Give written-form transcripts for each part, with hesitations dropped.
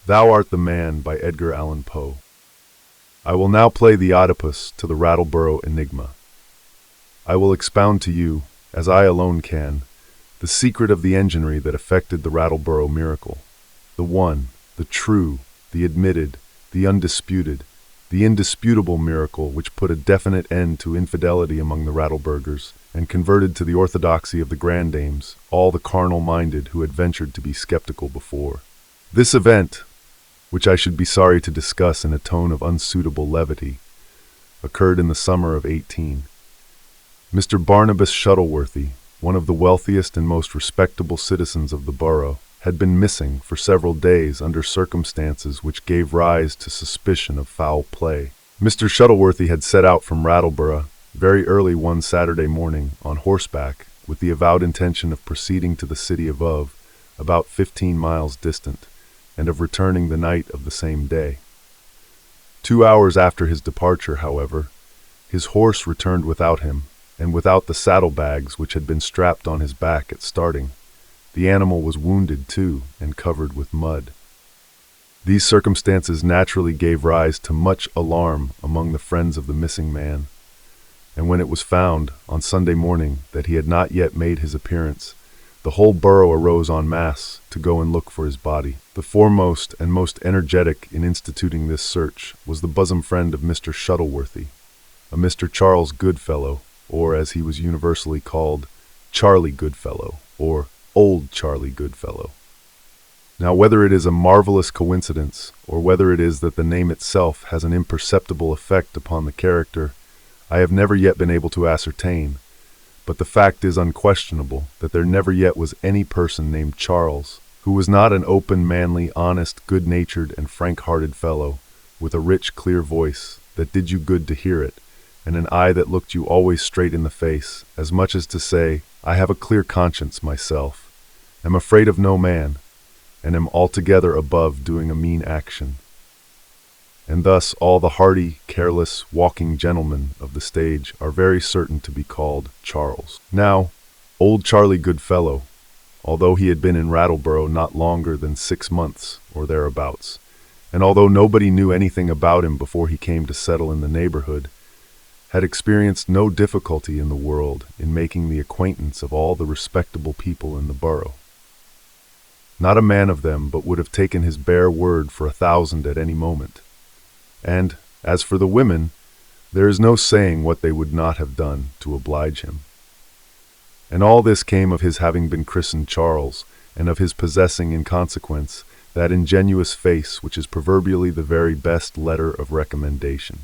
Thou Art the Man by Edgar Allan Poe. I will now play the Oedipus to the Rattleborough enigma. I will expound to you, as I alone can, the secret of the enginery that effected the Rattleborough miracle. The one, the true, the admitted, the undisputed, the indisputable miracle which put a definite end to infidelity among the Rattleburgers and converted to the orthodoxy of the grandames all the carnal-minded who had ventured to be skeptical before. This event, which I should be sorry to discuss in a tone of unsuitable levity, occurred in the summer of 18. Mr. Barnabas Shuttleworthy, one of the wealthiest and most respectable citizens of the borough, had been missing for several days under circumstances which gave rise to suspicion of foul play. Mr. Shuttleworthy had set out from Rattleborough very early one Saturday morning on horseback with the avowed intention of proceeding to the city above, about 15 miles distant, and of returning the night of the same day. 2 hours after his departure, however, his horse returned without him, and without the saddlebags which had been strapped on his back at starting. The animal was wounded too, and covered with mud. These circumstances naturally gave rise to much alarm among the friends of the missing man, and when it was found, on Sunday morning, that he had not yet made his appearance, the whole borough arose en masse to go and look for his body. The foremost and most energetic in instituting this search was the bosom friend of Mr. Shuttleworthy, a Mr. Charles Goodfellow, or as he was universally called, Charlie Goodfellow, or Old Charlie Goodfellow. Now, whether it is a marvelous coincidence, or whether it is that the name itself has an imperceptible effect upon the character, I have never yet been able to ascertain, but the fact is unquestionable that there never yet was any person named Charles who was not an open, manly, honest, good-natured, and frank-hearted fellow, with a rich, clear voice that did you good to hear it, and an eye that looked you always straight in the face, as much as to say, I have a clear conscience myself, am afraid of no man, and am altogether above doing a mean action. And thus all the hearty, careless, walking gentlemen of the stage are very certain to be called Charles. Now, Old Charlie Goodfellow, although he had been in Rattleborough not longer than 6 months or thereabouts, and although nobody knew anything about him before he came to settle in the neighborhood, had experienced no difficulty in the world in making the acquaintance of all the respectable people in the borough. Not a man of them but would have taken his bare word for 1,000 at any moment. And, as for the women, there is no saying what they would not have done to oblige him. And all this came of his having been christened Charles, and of his possessing, in consequence, that ingenuous face which is proverbially the very best letter of recommendation.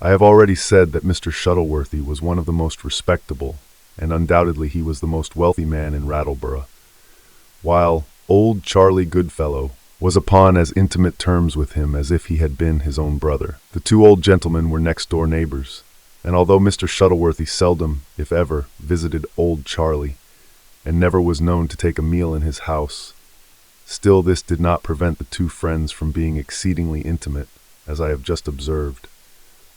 I have already said that Mr. Shuttleworthy was one of the most respectable, and undoubtedly he was the most wealthy man in Rattleborough, while Old Charlie Goodfellow was upon as intimate terms with him as if he had been his own brother. The two old gentlemen were next-door neighbors, and although Mr. Shuttleworthy seldom, if ever, visited Old Charlie, and never was known to take a meal in his house, still this did not prevent the two friends from being exceedingly intimate, as I have just observed,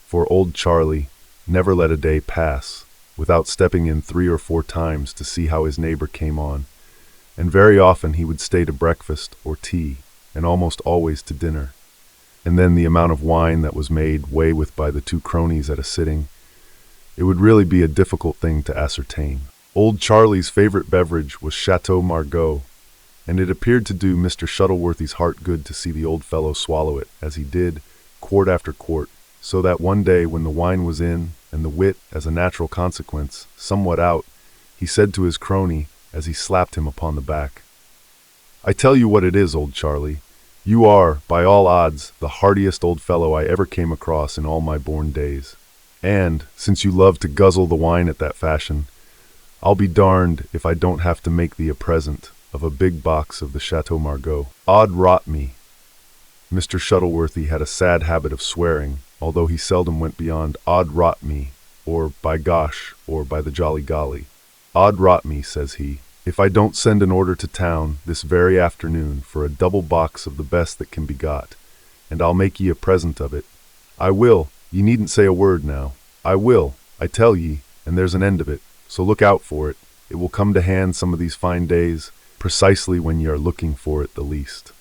for Old Charlie never let a day pass without stepping in 3 or 4 times to see how his neighbor came on, and very often he would stay to breakfast or tea, and almost always to dinner. And then the amount of wine that was made way with by the two cronies at a sitting, it would really be a difficult thing to ascertain. Old Charlie's favorite beverage was Chateau Margaux, and it appeared to do Mr. Shuttleworthy's heart good to see the old fellow swallow it, as he did, quart after quart, so that one day when the wine was in, and the wit, as a natural consequence, somewhat out, he said to his crony, as he slapped him upon the back, I tell you what it is, Old Charlie, you are, by all odds, the heartiest old fellow I ever came across in all my born days. And, since you love to guzzle the wine at that fashion, I'll be darned if I don't have to make thee a present of a big box of the Chateau Margaux. Odd rot me. Mr. Shuttleworthy had a sad habit of swearing, although he seldom went beyond odd rot me, or by gosh, or by the jolly golly. Odd rot me, says he, if I don't send an order to town this very afternoon for a double box of the best that can be got, and I'll make ye a present of it. I will, ye needn't say a word now. I will, I tell ye, and there's an end of it, so look out for it. It will come to hand some of these fine days, precisely when ye are looking for it the least.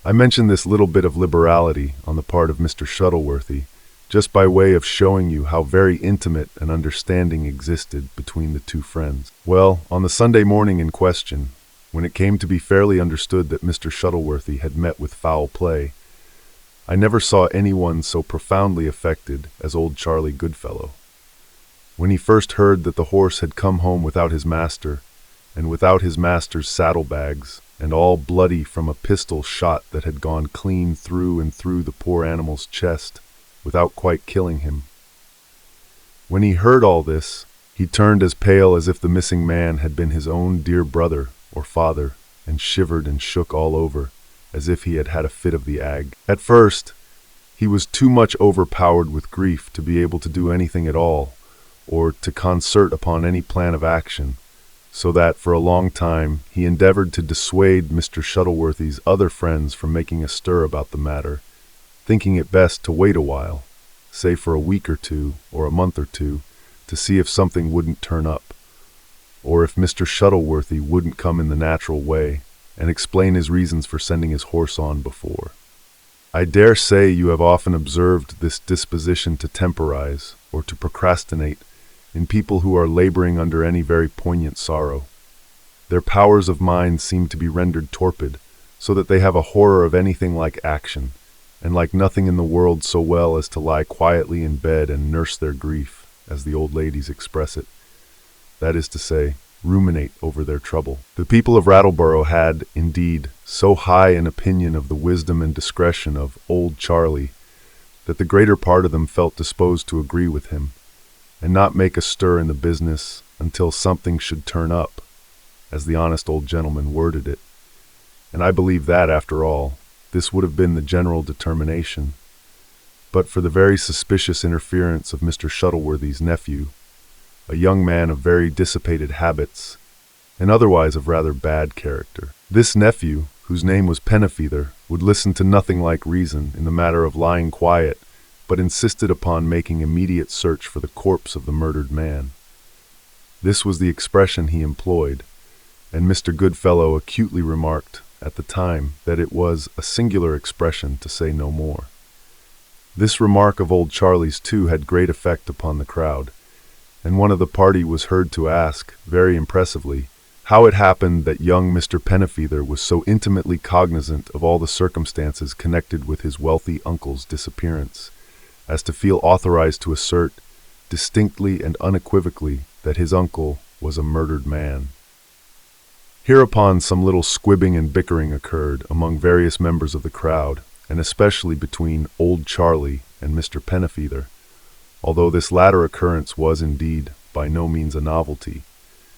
I mention this little bit of liberality on the part of Mr. Shuttleworthy, just by way of showing you how very intimate an understanding existed between the two friends. Well, on the Sunday morning in question, when it came to be fairly understood that Mr. Shuttleworthy had met with foul play, I never saw anyone so profoundly affected as old Charlie Goodfellow. When he first heard that the horse had come home without his master, and without his master's saddlebags, and all bloody from a pistol shot that had gone clean through and through the poor animal's chest, without quite killing him. When he heard all this, he turned as pale as if the missing man had been his own dear brother or father, and shivered and shook all over, as if he had had a fit of the ague. At first, he was too much overpowered with grief to be able to do anything at all, or to concert upon any plan of action, so that for a long time he endeavored to dissuade Mr. Shuttleworthy's other friends from making a stir about the matter, thinking it best to wait a while, say for a week or two, or a month or two, to see if something wouldn't turn up, or if Mr. Shuttleworthy wouldn't come in the natural way and explain his reasons for sending his horse on before. I dare say you have often observed this disposition to temporize or to procrastinate in people who are laboring under any very poignant sorrow. Their powers of mind seem to be rendered torpid, so that they have a horror of anything like action, and like nothing in the world so well as to lie quietly in bed and nurse their grief, as the old ladies express it. That is to say, ruminate over their trouble. The people of Rattleborough had, indeed, so high an opinion of the wisdom and discretion of Old Charlie, that the greater part of them felt disposed to agree with him, and not make a stir in the business until something should turn up, as the honest old gentleman worded it. And I believe that, after all, this would have been the general determination, but for the very suspicious interference of Mr. Shuttleworthy's nephew, a young man of very dissipated habits, and otherwise of rather bad character. This nephew, whose name was Pennyfeather, would listen to nothing like reason in the matter of lying quiet, but insisted upon making immediate search for the corpse of the murdered man. This was the expression he employed, and Mr. Goodfellow acutely remarked at the time that it was a singular expression, to say no more. This remark of old Charlie's, too, had great effect upon the crowd, and one of the party was heard to ask, very impressively, how it happened that young Mr. Pennyfeather was so intimately cognizant of all the circumstances connected with his wealthy uncle's disappearance, as to feel authorized to assert, distinctly and unequivocally, that his uncle was a murdered man. Hereupon some little squibbing and bickering occurred among various members of the crowd, and especially between Old Charlie and Mr. Pennyfeather, although this latter occurrence was indeed by no means a novelty,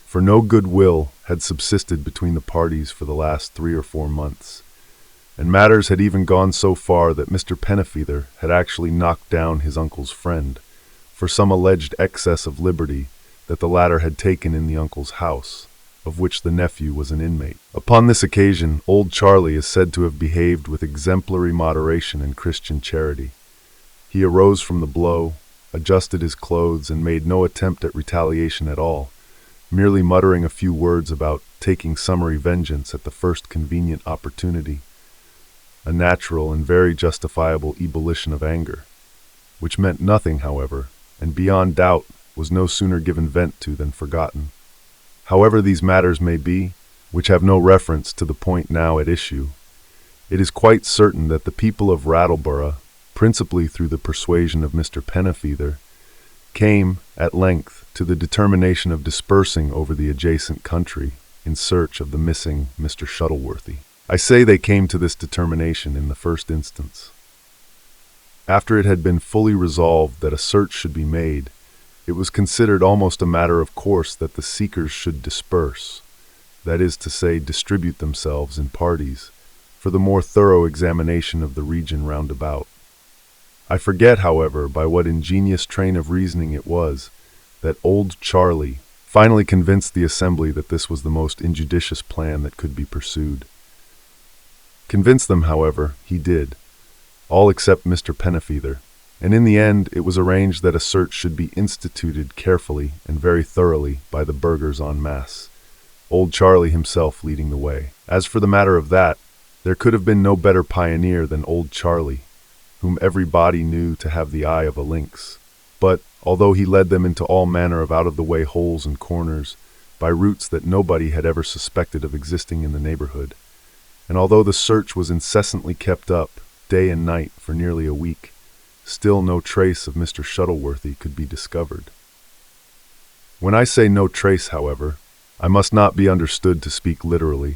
for no good will had subsisted between the parties for the last 3 or 4 months, and matters had even gone so far that Mr. Pennyfeather had actually knocked down his uncle's friend for some alleged excess of liberty that the latter had taken in the uncle's house, of which the nephew was an inmate. Upon this occasion, Old Charlie is said to have behaved with exemplary moderation and Christian charity. He arose from the blow, adjusted his clothes, and made no attempt at retaliation at all, merely muttering a few words about taking summary vengeance at the first convenient opportunity, a natural and very justifiable ebullition of anger, which meant nothing, however, and beyond doubt was no sooner given vent to than forgotten. However these matters may be, which have no reference to the point now at issue, it is quite certain that the people of Rattleborough, principally through the persuasion of Mr. Pennyfeather, came, at length, to the determination of dispersing over the adjacent country in search of the missing Mr. Shuttleworthy. I say they came to this determination in the first instance. After it had been fully resolved that a search should be made, it was considered almost a matter of course that the seekers should disperse, that is to say, distribute themselves in parties, for the more thorough examination of the region round about. I forget, however, by what ingenious train of reasoning it was that Old Charlie finally convinced the assembly that this was the most injudicious plan that could be pursued. Convince them, however, he did, all except Mr. Pennyfeather, and in the end it was arranged that a search should be instituted carefully and very thoroughly by the burghers en masse, Old Charlie himself leading the way. As for the matter of that, There could have been no better pioneer than old Charlie, whom everybody knew to have the eye of a lynx. But, although he led them into all manner of out-of-the-way holes and corners, by routes that nobody had ever suspected of existing in the neighborhood, and although the search was incessantly kept up, day and night, for nearly a week, still no trace of Mr. Shuttleworthy could be discovered. When I say no trace, however, I must not be understood to speak literally,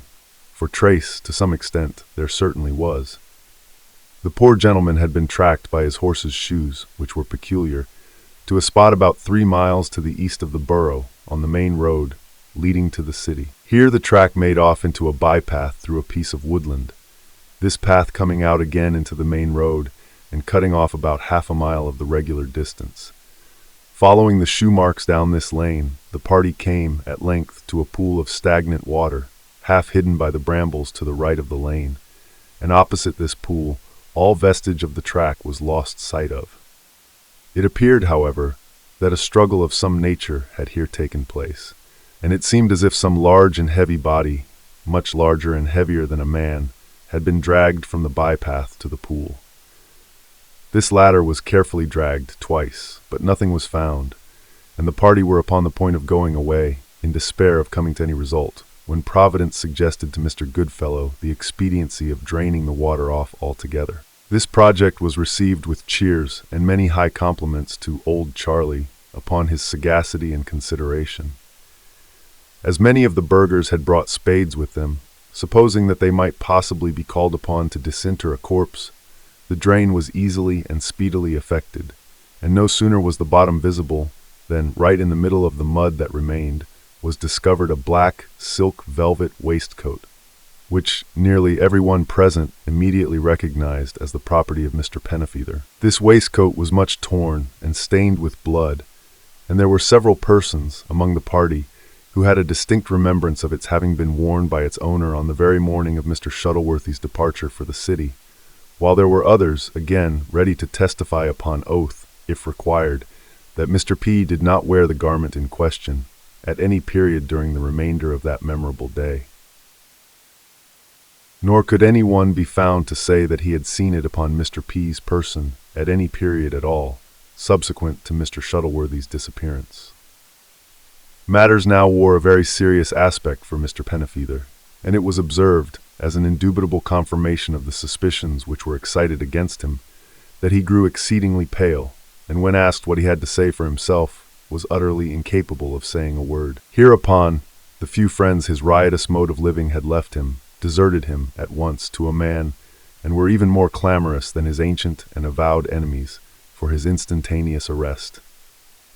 for trace, to some extent, there certainly was. The poor gentleman had been tracked by his horse's shoes, which were peculiar, to a spot about 3 miles to the east of the borough, on the main road, leading to the city. Here the track made off into a bypath through a piece of woodland, this path coming out again into the main road and cutting off about half a mile of the regular distance. Following the shoe marks down this lane, the party came, at length, to a pool of stagnant water, half hidden by the brambles to the right of the lane, and opposite this pool, all vestige of the track was lost sight of. It appeared, however, that a struggle of some nature had here taken place, and it seemed as if some large and heavy body, much larger and heavier than a man, had been dragged from the bypath to the pool. This latter was carefully dragged twice, but nothing was found, and the party were upon the point of going away, in despair of coming to any result, when Providence suggested to Mr. Goodfellow the expediency of draining the water off altogether. This project was received with cheers and many high compliments to old Charlie upon his sagacity and consideration. As many of the burghers had brought spades with them, supposing that they might possibly be called upon to disinter a corpse, the drain was easily and speedily effected, and no sooner was the bottom visible than, right in the middle of the mud that remained, was discovered a black silk velvet waistcoat, which nearly everyone present immediately recognized as the property of Mr. Pennyfeather. This waistcoat was much torn and stained with blood, and there were several persons among the party who had a distinct remembrance of its having been worn by its owner on the very morning of Mr. Shuttleworthy's departure for the city, while there were others, again, ready to testify upon oath, if required, that Mr. P. did not wear the garment in question at any period during the remainder of that memorable day. Nor could any one be found to say that he had seen it upon Mr. P.'s person at any period at all, subsequent to Mr. Shuttleworthy's disappearance. Matters now wore a very serious aspect for Mr. Pennyfeather, and it was observed, as an indubitable confirmation of the suspicions which were excited against him, that he grew exceedingly pale, and when asked what he had to say for himself, was utterly incapable of saying a word. Hereupon, the few friends his riotous mode of living had left him, deserted him at once to a man, and were even more clamorous than his ancient and avowed enemies for his instantaneous arrest.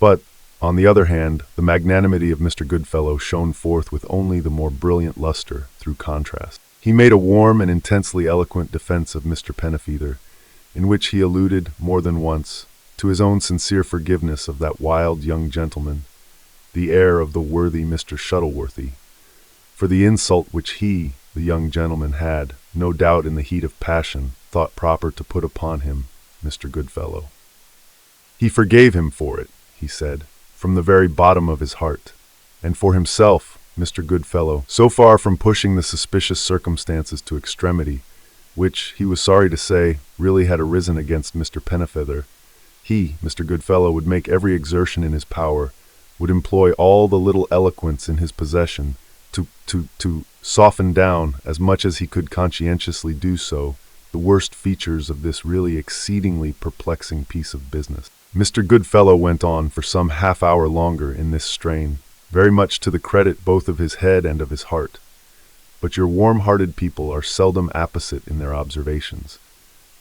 But, on the other hand, the magnanimity of Mr. Goodfellow shone forth with only the more brilliant luster through contrast. He made a warm and intensely eloquent defense of Mr. Pennyfeather, in which he alluded, more than once, to his own sincere forgiveness of that wild young gentleman, the heir of the worthy Mr. Shuttleworthy, for the insult which he, the young gentleman, had, no doubt in the heat of passion, thought proper to put upon him, Mr. Goodfellow. He forgave him for it, he said, from the very bottom of his heart, and for himself, Mr. Goodfellow, so far from pushing the suspicious circumstances to extremity, which, he was sorry to say, really had arisen against Mr. Pennyfeather, he, Mr. Goodfellow, would make every exertion in his power, would employ all the little eloquence in his possession to soften down, as much as he could conscientiously do so, the worst features of this really exceedingly perplexing piece of business. Mr. Goodfellow went on for some half-hour longer in this strain, very much to the credit both of his head and of his heart. But your warm-hearted people are seldom apposite in their observations.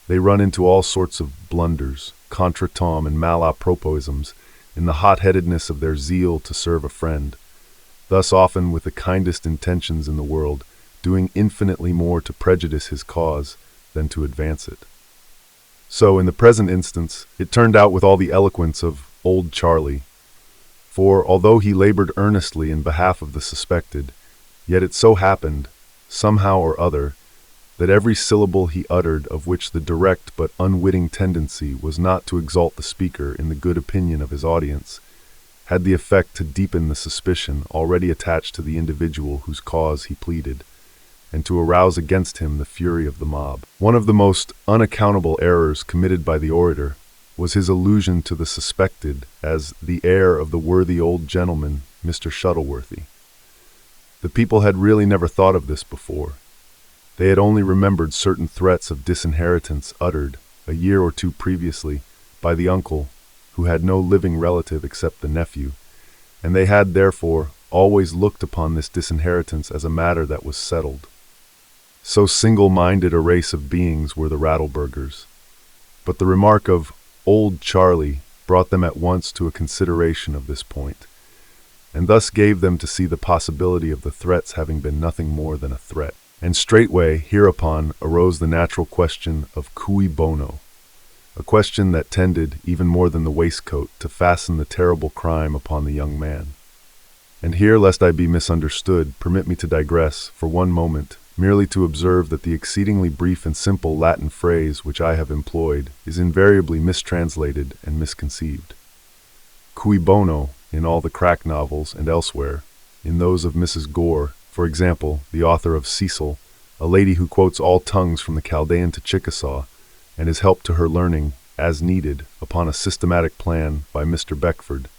They run into all sorts of blunders, contretemps, and malaproposisms in the hot-headedness of their zeal to serve a friend, thus often with the kindest intentions in the world, doing infinitely more to prejudice his cause than to advance it. So, in the present instance, it turned out with all the eloquence of old Charlie, for, although he labored earnestly in behalf of the suspected, yet it so happened, somehow or other, that every syllable he uttered, of which the direct but unwitting tendency was not to exalt the speaker in the good opinion of his audience, had the effect to deepen the suspicion already attached to the individual whose cause he pleaded, and to arouse against him the fury of the mob. One of the most unaccountable errors committed by the orator was his allusion to the suspected as the heir of the worthy old gentleman, Mr. Shuttleworthy. The people had really never thought of this before. They had only remembered certain threats of disinheritance uttered a year or two previously by the uncle, who had no living relative except the nephew, and they had therefore always looked upon this disinheritance as a matter that was settled. So single-minded a race of beings were the Rattleburgers. But the remark of Old Charlie brought them at once to a consideration of this point, and thus gave them to see the possibility of the threats having been nothing more than a threat. And straightway hereupon arose the natural question of cui bono, a question that tended, even more than the waistcoat, to fasten the terrible crime upon the young man. And here, lest I be misunderstood, permit me to digress for one moment, merely to observe that the exceedingly brief and simple Latin phrase which I have employed is invariably mistranslated and misconceived. Cui bono, in all the crack novels and elsewhere, in those of Mrs. Gore, for example, the author of Cecil, a lady who quotes all tongues from the Chaldean to Chickasaw, and is helped to her learning, as needed, upon a systematic plan by Mr. Beckford.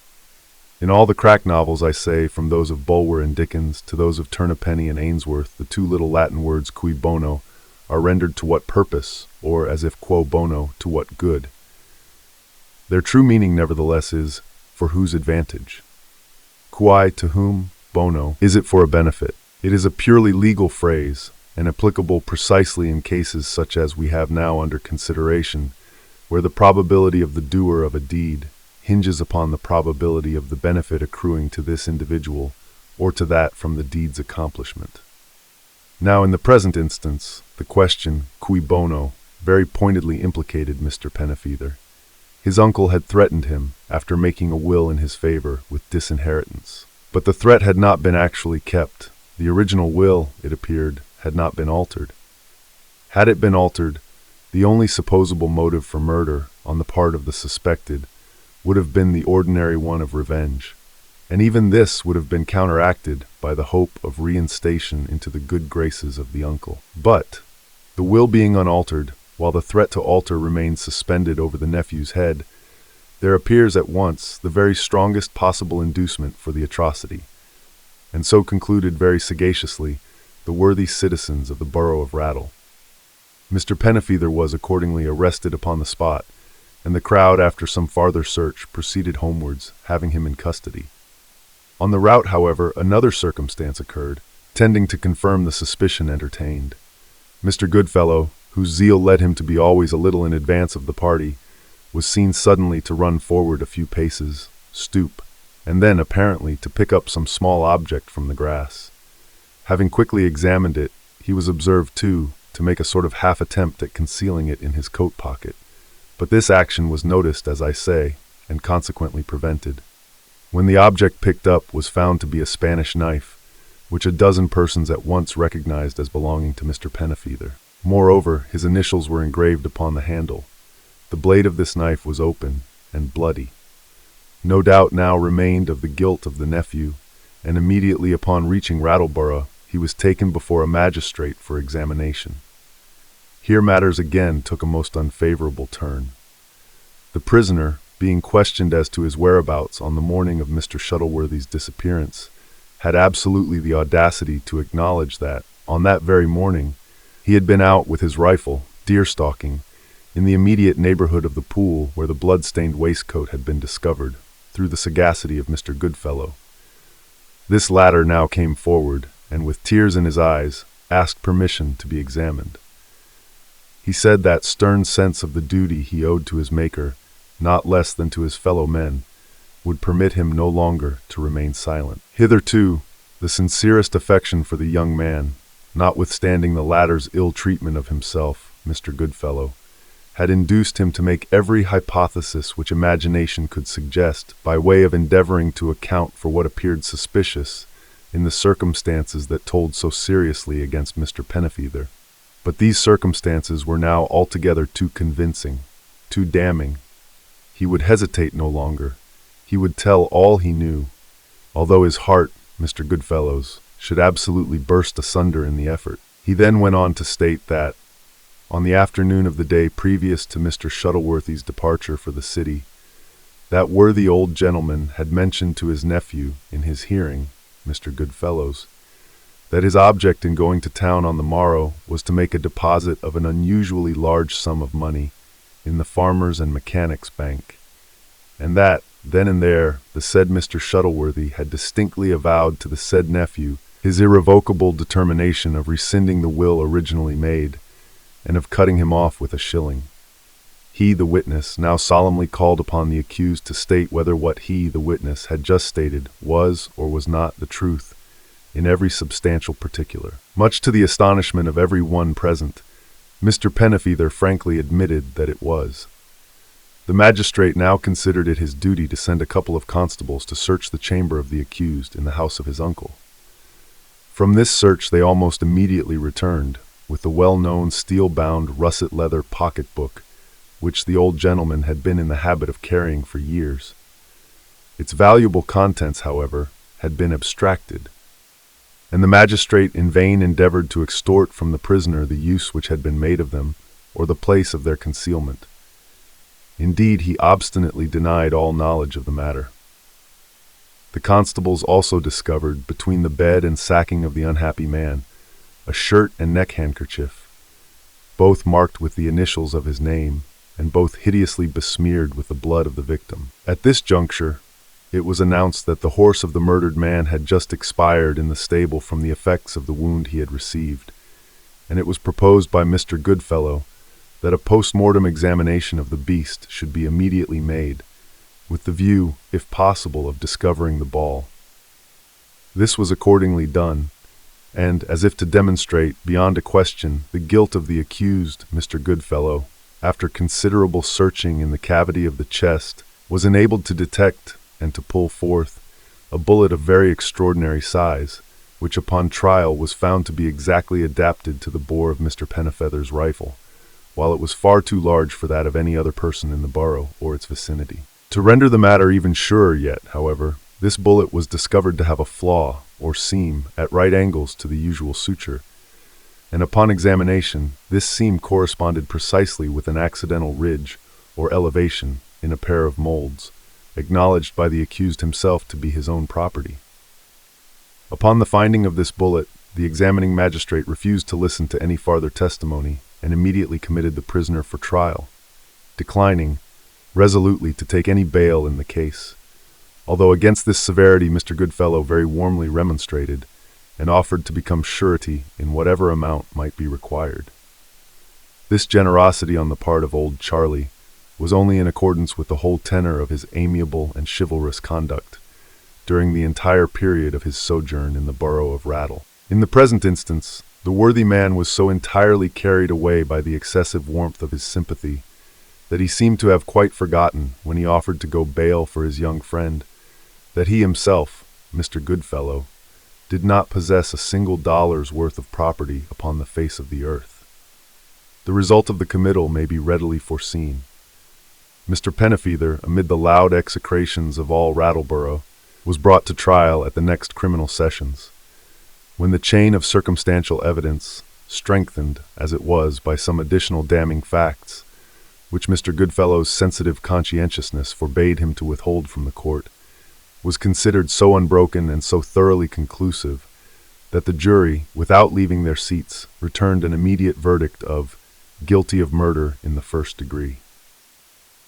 In all the crack novels, I say, from those of Bulwer and Dickens to those of Turnapenny and Ainsworth, the two little Latin words cui bono are rendered to what purpose, or as if quo bono, to what good. Their true meaning, nevertheless, is for whose advantage. Quae, to whom, bono, is it for a benefit. It is a purely legal phrase, and applicable precisely in cases such as we have now under consideration, where the probability of the doer of a deed hinges upon the probability of the benefit accruing to this individual or to that from the deed's accomplishment. Now, in the present instance, the question, cui bono, very pointedly implicated Mr. Pennyfeather. His uncle had threatened him, after making a will in his favor, with disinheritance. But the threat had not been actually kept. The original will, it appeared, had not been altered. Had it been altered, the only supposable motive for murder on the part of the suspected would have been the ordinary one of revenge, and even this would have been counteracted by the hope of reinstation into the good graces of the uncle. But, the will being unaltered, while the threat to alter remained suspended over the nephew's head, there appears at once the very strongest possible inducement for the atrocity, and so concluded very sagaciously the worthy citizens of the borough of Rattle. Mr. Pennyfeather was accordingly arrested upon the spot, and the crowd, after some farther search, proceeded homewards, having him in custody. On the route, however, another circumstance occurred, tending to confirm the suspicion entertained. Mr. Goodfellow, whose zeal led him to be always a little in advance of the party, was seen suddenly to run forward a few paces, stoop, and then, apparently, to pick up some small object from the grass. Having quickly examined it, he was observed, too, to make a sort of half-attempt at concealing it in his coat pocket. But this action was noticed, as I say, and consequently prevented. When the object picked up was found to be a Spanish knife, which a dozen persons at once recognized as belonging to Mr. Pennyfeather. Moreover, his initials were engraved upon the handle. The blade of this knife was open and bloody. No doubt now remained of the guilt of the nephew, and immediately upon reaching Rattleborough, he was taken before a magistrate for examination. Here matters again took a most unfavorable turn. The prisoner, being questioned as to his whereabouts on the morning of Mr. Shuttleworthy's disappearance, had absolutely the audacity to acknowledge that, on that very morning, he had been out with his rifle, deer-stalking, in the immediate neighborhood of the pool where the blood-stained waistcoat had been discovered, through the sagacity of Mr. Goodfellow. This latter now came forward, and with tears in his eyes, asked permission to be examined. He said that stern sense of the duty he owed to his Maker, not less than to his fellow men, would permit him no longer to remain silent. Hitherto, the sincerest affection for the young man, notwithstanding the latter's ill treatment of himself, Mr. Goodfellow, had induced him to make every hypothesis which imagination could suggest by way of endeavoring to account for what appeared suspicious in the circumstances that told so seriously against Mr. Pennyfeather. But these circumstances were now altogether too convincing, too damning. He would hesitate no longer. He would tell all he knew, although his heart, Mr. Goodfellow's, should absolutely burst asunder in the effort. He then went on to state that, on the afternoon of the day previous to Mr. Shuttleworthy's departure for the city, that worthy old gentleman had mentioned to his nephew, in his hearing, Mr. Goodfellow's, that his object in going to town on the morrow was to make a deposit of an unusually large sum of money in the Farmers and Mechanics Bank, and that, then and there, the said Mr. Shuttleworthy had distinctly avowed to the said nephew his irrevocable determination of rescinding the will originally made, and of cutting him off with a shilling. He, the witness, now solemnly called upon the accused to state whether what he, the witness, had just stated was or was not the truth, in every substantial particular. Much to the astonishment of every one present, Mr. Pennyfeather frankly admitted that it was. The magistrate now considered it his duty to send a couple of constables to search the chamber of the accused in the house of his uncle. From this search they almost immediately returned, with the well-known steel-bound russet-leather pocket-book, which the old gentleman had been in the habit of carrying for years. Its valuable contents, however, had been abstracted, and the magistrate in vain endeavored to extort from the prisoner the use which had been made of them, or the place of their concealment. Indeed, he obstinately denied all knowledge of the matter. The constables also discovered, between the bed and sacking of the unhappy man, a shirt and neck-handkerchief, both marked with the initials of his name, and both hideously besmeared with the blood of the victim. At this juncture, it was announced that the horse of the murdered man had just expired in the stable from the effects of the wound he had received, and it was proposed by Mr. Goodfellow that a post-mortem examination of the beast should be immediately made, with the view, if possible, of discovering the ball. This was accordingly done, and, as if to demonstrate, beyond a question, the guilt of the accused, Mr. Goodfellow, after considerable searching in the cavity of the chest, was enabled to detect and to pull forth a bullet of very extraordinary size, which upon trial was found to be exactly adapted to the bore of Mr. Pennyfeather's rifle, while it was far too large for that of any other person in the borough or its vicinity. To render the matter even surer yet, however, this bullet was discovered to have a flaw, or seam, at right angles to the usual suture, and upon examination, this seam corresponded precisely with an accidental ridge, or elevation, in a pair of molds, acknowledged by the accused himself to be his own property. Upon the finding of this bullet, the examining magistrate refused to listen to any farther testimony, and immediately committed the prisoner for trial, declining resolutely to take any bail in the case, although against this severity Mr. Goodfellow very warmly remonstrated, and offered to become surety in whatever amount might be required. This generosity on the part of old Charlie was only in accordance with the whole tenor of his amiable and chivalrous conduct during the entire period of his sojourn in the borough of Rattle. In the present instance, the worthy man was so entirely carried away by the excessive warmth of his sympathy that he seemed to have quite forgotten, when he offered to go bail for his young friend, that he himself, Mr. Goodfellow, did not possess a single dollar's worth of property upon the face of the earth. The result of the committal may be readily foreseen. Mr. Pennyfeather, amid the loud execrations of all Rattleborough, was brought to trial at the next criminal sessions, when the chain of circumstantial evidence, strengthened, as it was, by some additional damning facts, which Mr. Goodfellow's sensitive conscientiousness forbade him to withhold from the court, was considered so unbroken and so thoroughly conclusive that the jury, without leaving their seats, returned an immediate verdict of guilty of murder in the first degree.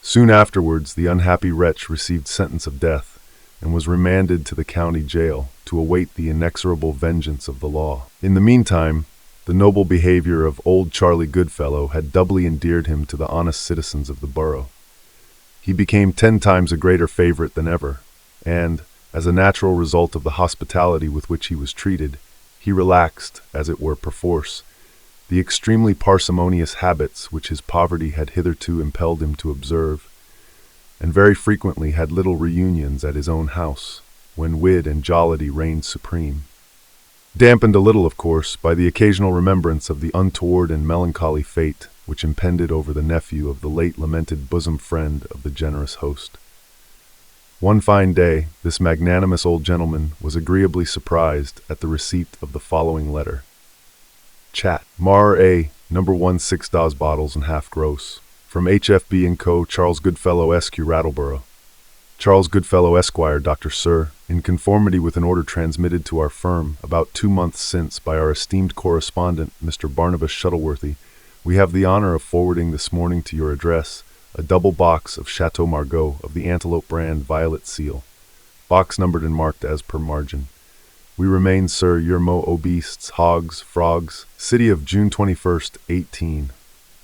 Soon afterwards, the unhappy wretch received sentence of death, and was remanded to the county jail to await the inexorable vengeance of the law. In the meantime, the noble behavior of old Charlie Goodfellow had doubly endeared him to the honest citizens of the borough. He became 10 times a greater favorite than ever, and, as a natural result of the hospitality with which he was treated, he relaxed, as it were perforce, the extremely parsimonious habits which his poverty had hitherto impelled him to observe, and very frequently had little reunions at his own house, when wit and jollity reigned supreme. Dampened a little, of course, by the occasional remembrance of the untoward and melancholy fate which impended over the nephew of the late lamented bosom friend of the generous host. One fine day, this magnanimous old gentleman was agreeably surprised at the receipt of the following letter. Chat. Mar A. Number 1 6 DAS bottles and half gross. From HFB & Co. Charles Goodfellow SQ Rattleboro. Charles Goodfellow Esquire, Dr. Sir, in conformity with an order transmitted to our firm about 2 months since by our esteemed correspondent, Mr. Barnabas Shuttleworthy, we have the honor of forwarding this morning to your address a double box of Chateau Margaux of the Antelope brand violet seal, box numbered and marked as per margin. We remain, sir, your Obeasts, Hogs, Frogs, City of June 21st, 18.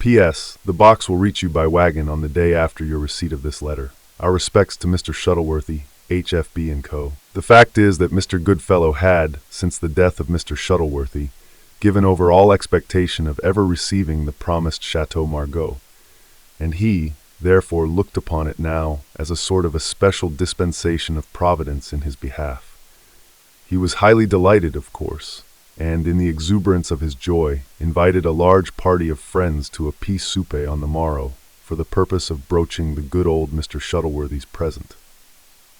P.S. The box will reach you by wagon on the day after your receipt of this letter. Our respects to Mr. Shuttleworthy, HFB & Co. The fact is that Mr. Goodfellow had, since the death of Mr. Shuttleworthy, given over all expectation of ever receiving the promised Chateau Margaux, and he, therefore, looked upon it now as a sort of a special dispensation of Providence in his behalf. He was highly delighted, of course, and, in the exuberance of his joy, invited a large party of friends to a peace souper on the morrow, for the purpose of broaching the good old Mr. Shuttleworthy's present.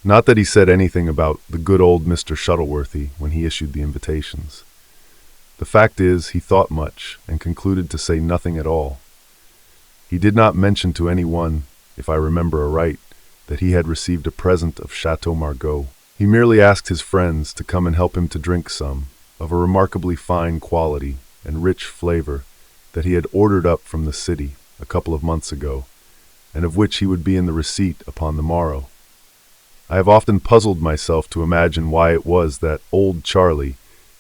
Not that he said anything about the good old Mr. Shuttleworthy when he issued the invitations. The fact is, he thought much, and concluded to say nothing at all. He did not mention to anyone, if I remember aright, that he had received a present of Chateau Margaux. He merely asked his friends to come and help him to drink some, of a remarkably fine quality and rich flavor, that he had ordered up from the city a couple of months ago, and of which he would be in the receipt upon the morrow. I have often puzzled myself to imagine why it was that old Charlie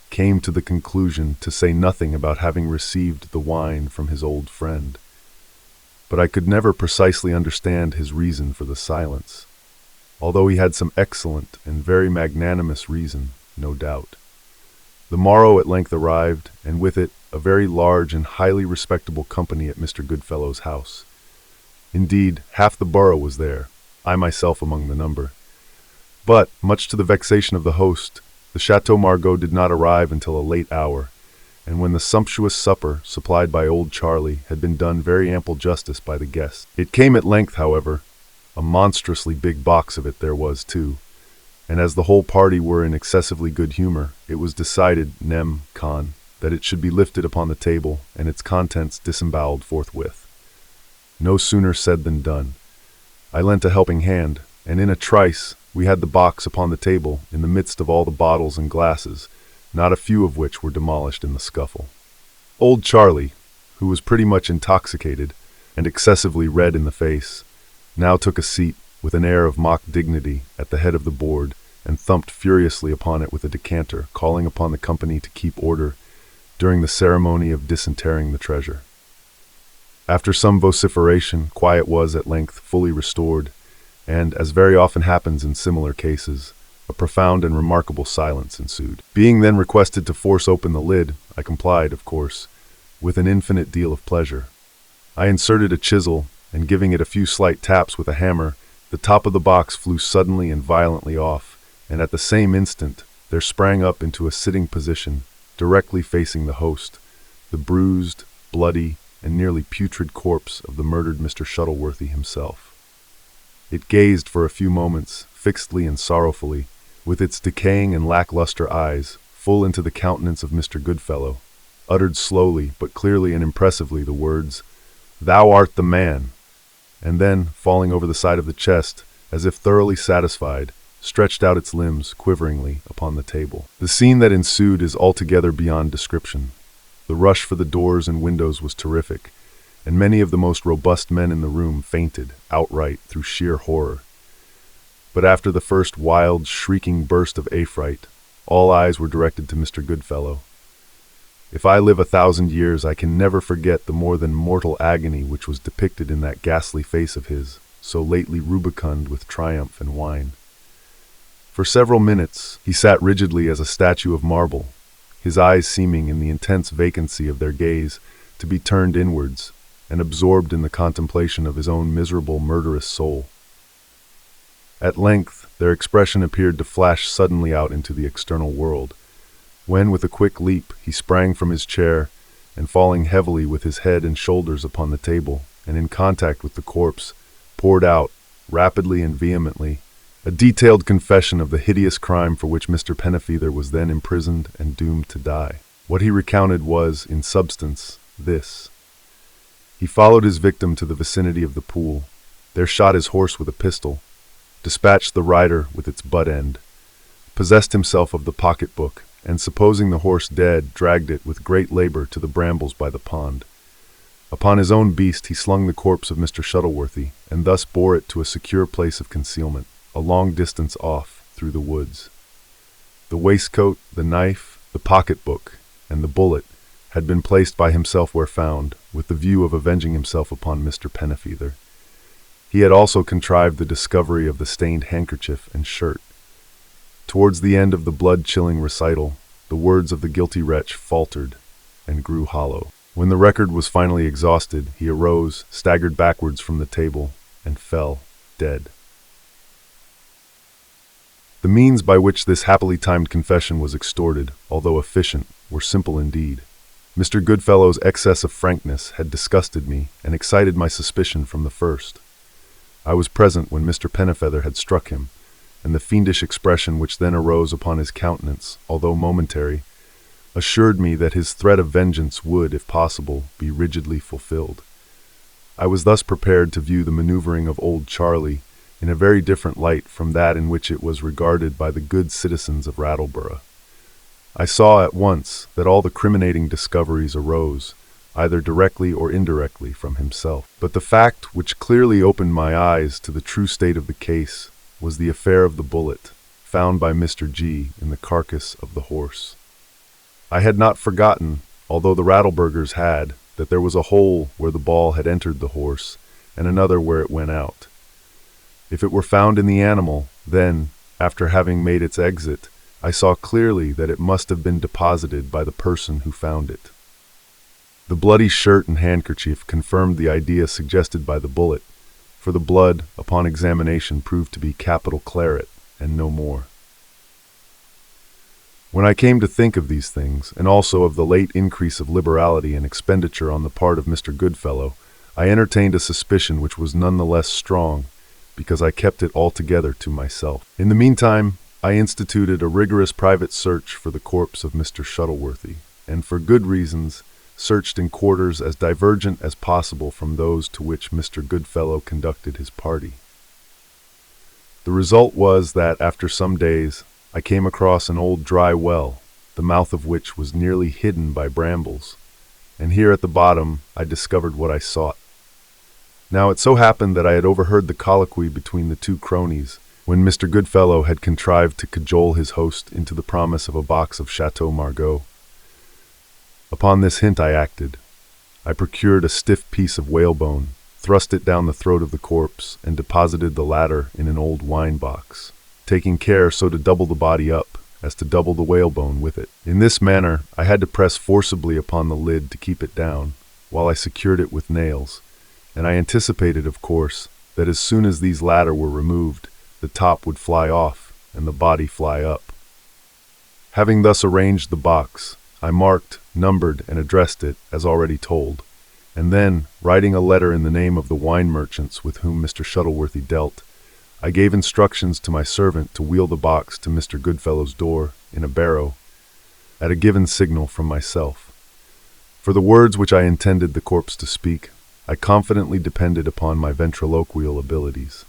came to the conclusion to say nothing about having received the wine from his old friend, but I could never precisely understand his reason for the silence, although he had some excellent and very magnanimous reason, no doubt. The morrow at length arrived, and with it a very large and highly respectable company at Mr. Goodfellow's house. Indeed, half the borough was there, I myself among the number. But, much to the vexation of the host, the Chateau Margaux did not arrive until a late hour, and when the sumptuous supper supplied by old Charlie had been done very ample justice by the guests. It came at length, however. A monstrously big box of it there was, too, and as the whole party were in excessively good humor, it was decided, nem. con., that it should be lifted upon the table and its contents disemboweled forthwith. No sooner said than done. I lent a helping hand, and in a trice we had the box upon the table in the midst of all the bottles and glasses, not a few of which were demolished in the scuffle. Old Charlie, who was pretty much intoxicated and excessively red in the face, now took a seat with an air of mock dignity at the head of the board and thumped furiously upon it with a decanter, calling upon the company to keep order during the ceremony of disinterring the treasure. After some vociferation, quiet was at length fully restored, and, as very often happens in similar cases, a profound and remarkable silence ensued. Being then requested to force open the lid, I complied, of course, with an infinite deal of pleasure. I inserted a chisel, and giving it a few slight taps with a hammer, the top of the box flew suddenly and violently off, and at the same instant there sprang up into a sitting position, directly facing the host, the bruised, bloody, and nearly putrid corpse of the murdered Mr. Shuttleworthy himself. It gazed for a few moments, fixedly and sorrowfully, with its decaying and lackluster eyes, full into the countenance of Mr. Goodfellow, uttered slowly but clearly and impressively the words, "Thou art the man," and then, falling over the side of the chest, as if thoroughly satisfied, stretched out its limbs quiveringly upon the table. The scene that ensued is altogether beyond description. The rush for the doors and windows was terrific, and many of the most robust men in the room fainted outright through sheer horror. But after the first wild, shrieking burst of affright, all eyes were directed to Mr. Goodfellow. If I live 1,000 years, I can never forget the more than mortal agony which was depicted in that ghastly face of his, so lately rubicund with triumph and wine. For several minutes he sat rigidly as a statue of marble, his eyes seeming, in the intense vacancy of their gaze, to be turned inwards, and absorbed in the contemplation of his own miserable, murderous soul. At length their expression appeared to flash suddenly out into the external world, when with a quick leap he sprang from his chair, and falling heavily with his head and shoulders upon the table, and in contact with the corpse, poured out, rapidly and vehemently, a detailed confession of the hideous crime for which Mr. Pennyfeather was then imprisoned and doomed to die. What he recounted was, in substance, this. He followed his victim to the vicinity of the pool, there shot his horse with a pistol, dispatched the rider with its butt end, possessed himself of the pocketbook, and supposing the horse dead, dragged it with great labor to the brambles by the pond. Upon his own beast he slung the corpse of Mr. Shuttleworthy, and thus bore it to a secure place of concealment, a long distance off through the woods. The waistcoat, the knife, the pocketbook, and the bullet had been placed by himself where found, with the view of avenging himself upon Mr. Pennyfeather. He had also contrived the discovery of the stained handkerchief and shirt. Towards the end of the blood-chilling recital, the words of the guilty wretch faltered and grew hollow. When the record was finally exhausted, he arose, staggered backwards from the table, and fell dead. The means by which this happily timed confession was extorted, although efficient, were simple indeed. Mr. Goodfellow's excess of frankness had disgusted me and excited my suspicion from the first. I was present when Mr. Pennyfeather had struck him, and the fiendish expression which then arose upon his countenance, although momentary, assured me that his threat of vengeance would, if possible, be rigidly fulfilled. I was thus prepared to view the maneuvering of Old Charlie in a very different light from that in which it was regarded by the good citizens of Rattleborough. I saw at once that all the criminating discoveries arose, either directly or indirectly, from himself. But the fact which clearly opened my eyes to the true state of the case was the affair of the bullet, found by Mr. G in the carcass of the horse. I had not forgotten, although the Rattleburghers had, that there was a hole where the ball had entered the horse, and another where it went out. If it were found in the animal, then, after having made its exit, I saw clearly that it must have been deposited by the person who found it. The bloody shirt and handkerchief confirmed the idea suggested by the bullet, for the blood, upon examination, proved to be capital claret, and no more. When I came to think of these things, and also of the late increase of liberality and expenditure on the part of Mr. Goodfellow, I entertained a suspicion which was none the less strong, because I kept it altogether to myself. In the meantime, I instituted a rigorous private search for the corpse of Mr. Shuttleworthy, and for good reasons searched in quarters as divergent as possible from those to which Mr. Goodfellow conducted his party. The result was that, after some days, I came across an old dry well, the mouth of which was nearly hidden by brambles, and here at the bottom I discovered what I sought. Now it so happened that I had overheard the colloquy between the two cronies, when Mr. Goodfellow had contrived to cajole his host into the promise of a box of Chateau Margaux. Upon this hint I acted. I procured a stiff piece of whalebone, thrust it down the throat of the corpse, and deposited the latter in an old wine box, taking care so to double the body up as to double the whalebone with it. In this manner I had to press forcibly upon the lid to keep it down, while I secured it with nails, and I anticipated, of course, that as soon as these latter were removed, the top would fly off and the body fly up. Having thus arranged the box, I marked, numbered, and addressed it, as already told, and then, writing a letter in the name of the wine merchants with whom Mr. Shuttleworthy dealt, I gave instructions to my servant to wheel the box to Mr. Goodfellow's door, in a barrow, at a given signal from myself. For the words which I intended the corpse to speak, I confidently depended upon my ventriloquial abilities.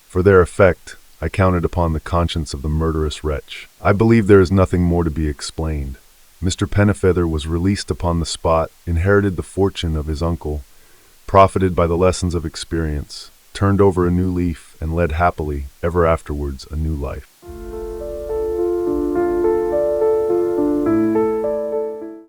For their effect, I counted upon the conscience of the murderous wretch. I believe there is nothing more to be explained. Mr. Pennyfeather was released upon the spot, inherited the fortune of his uncle, profited by the lessons of experience, turned over a new leaf, and led happily, ever afterwards, a new life.